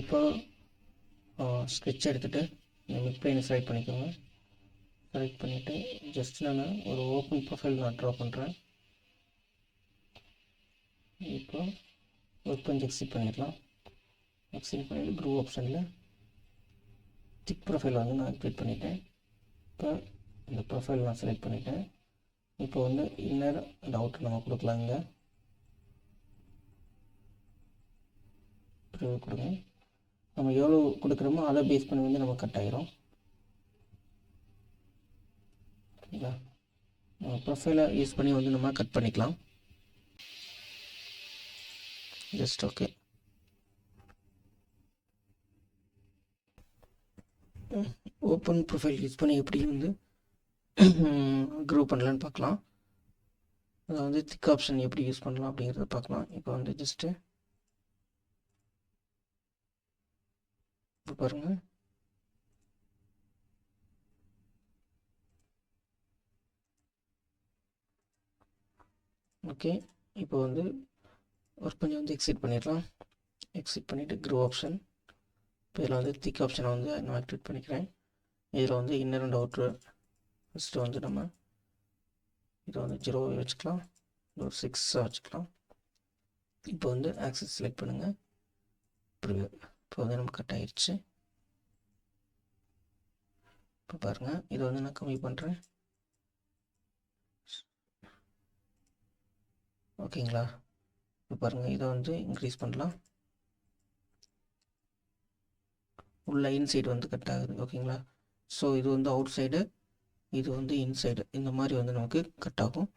இப்போ ஸ்கெட்ச் எடுத்துகிட்டு இந்த மிட் பிளேனை செலக்ட் பண்ணிக்கோங்க. செலக்ட் பண்ணிவிட்டு ஜஸ்ட் நான் ஒரு ஓப்பன் ப்ரொஃபைல் நான் ட்ரா பண்ணுறேன். இப்போ ஒர்க் கொஞ்சம் எக்ஸிட் பண்ணிடலாம். எக்ஸிட் பண்ணிவிட்டு க்ரூ ஆப்ஷனில் திக் ப்ரொஃபைல் வந்து நான் ஆக்டிவேட் பண்ணிட்டேன். இப்போ இந்த ப்ரொஃபைல் நான் செலக்ட் பண்ணிட்டேன். இப்போ வந்து இன்னர் அண்ட் அவுட்டர் நம்ம கொடுக்கலாங்க. ப்ரிவ்யூ கொடுங்க. நம்ம எவ்வளோ கொடுக்குறோமோ அதை பேஸ் பண்ணி வந்து நம்ம கட் ஆகிரும். ஓகேங்களா? ப்ரொஃபைலை யூஸ் பண்ணி வந்து நம்ம கட் பண்ணிக்கலாம். Just okay. Open profile use பண்ணி எப்படி வந்து க்ரூ பண்ணலான்னு பார்க்கலாம். அதை வந்து திக் ஆப்ஷன் எப்படி யூஸ் பண்ணலாம் அப்படிங்கிறத பார்க்கலாம். இப்போ வந்து ஜஸ்ட்டு இப்போ பாருங்கள். ஓகே, இப்போ வந்து ஒர்க் கொஞ்சம் வந்து எக்ஸிட் பண்ணிடலாம். எக்ஸிட் பண்ணிவிட்டு க்ரூ ஆப்ஷன். இப்போ இதில் வந்து திக் ஆப்ஷனை வந்து நான் ஆக்டிவேட் பண்ணிக்கிறேன். இதில் வந்து இன்னர் அண்ட் அவுட்ரு ஃபஸ்ட்டு வந்து நம்ம இதை வந்து 0 வச்சுக்கலாம், ஒரு 6 வச்சுக்கலாம். இப்போ வந்து ஆக்சஸ் செலக்ட் பண்ணுங்கள். இப்போ வந்து நம்ம கட் ஆகிடுச்சு. இப்போ பாருங்கள், இதை வந்து நான் கம்மி பண்ணுறேன். ஓகேங்களா? இப்போ பாருங்கள், இதை வந்து இன்க்ரீஸ் பண்ணலாம். உள்ள இன்சைடு வந்து கட் ஆகுது. ஓகேங்களா? ஸோ இது வந்து அவுட் சைடு, இது வந்து இன்சைடு, இந்த மாதிரி வந்து நமக்கு கட் ஆகும்.